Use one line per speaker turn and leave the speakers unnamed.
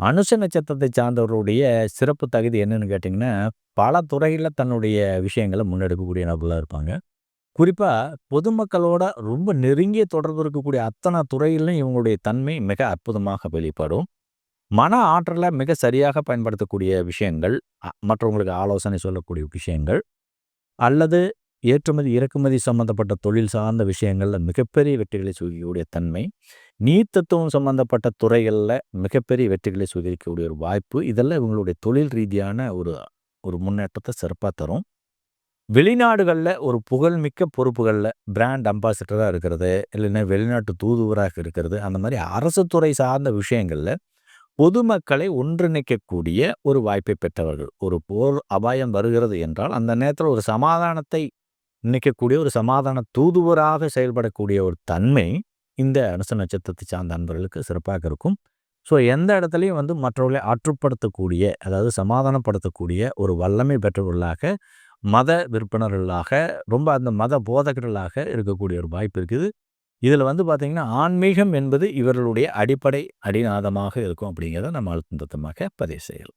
அனுச நட்சத்திரத்தை சார்ந்தவர்களுடைய சிறப்பு தகுதி என்னன்னு கேட்டிங்கன்னா, பல துறையில தன்னுடைய விஷயங்கள முன்னெடுக்கக்கூடிய நபர்களா இருப்பாங்க. குறிப்பா பொதுமக்களோட ரொம்ப நெருங்கிய தொடர்பு இருக்கக்கூடிய அத்தன துறையிலும் இவங்களுடைய தன்மை மிக அற்புதமாக வெளிப்படும். மன ஆற்றல மிக சரியாக பயன்படுத்தக்கூடிய விஷயங்கள், மற்றவங்களுக்கு ஆலோசனை சொல்லக்கூடிய விஷயங்கள், அல்லது ஏற்றுமதி, இறக்குமதி சம்மந்தப்பட்ட தொழில் சார்ந்த விஷயங்கள்ல மிகப்பெரிய வெற்றிகளை சுகிக்கக்கூடிய தன்மை, நீர் தத்துவம் சம்மந்தப்பட்ட துறைகள்ல மிகப்பெரிய வெற்றிகளை சுகிக்கக்கூடிய ஒரு வாய்ப்பு, இதெல்லாம் இவங்களுடைய தொழில் ரீதியான ஒரு ஒரு முன்னேற்றத்த சிறப்பா தரும். வெளிநாடுகள்ல ஒரு புகழ்மிக்க பொறுப்புகள்ல பிராண்ட் அம்பாசிடரா இருக்கிறது, இல்லைன்னா வெளிநாட்டு தூதுவராக இருக்கிறது, அந்த மாரி அரசு துறை சார்ந்த விஷயங்கள்ல பொதுமக்களை ஒன்றிணைக்கக்கூடிய ஒரு வாய்ப்பை பெற்றவர்கள். ஒரு போர் அபாயம் வருகிறது என்றால், அந்த நேரத்தில ஒரு சமாதானத்தை நினைக்கக்கூடிய ஒரு சமாதான தூதுவராக செயல்படக்கூடிய ஒரு தன்மை, இந்த அனுச நட்சத்திரத்தை சார்ந்த அன்பர்களுக்கு சிறப்பாக இருக்கும். ஸோ எந்த இடத்துலயும் மற்றவர்களை ஆற்றுப்படுத்தக்கூடிய, அதாவது சமாதானப்படுத்தக்கூடிய ஒரு வல்லமை பெற்றவர்களாக, மத விற்பனர்களாக, ரொம்ப அந்த மத போதகர்களாக இருக்கக்கூடிய ஒரு வாய்ப்பு இருக்குது. இதில பார்த்தீங்கன்னா, ஆன்மீகம் என்பது இவர்களுடைய அடிப்படை அடிநாதமாக இருக்கும் அப்படிங்கிறத நம்ம அழுத்தம் திருத்தமாக பதிவு செய்யலாம்.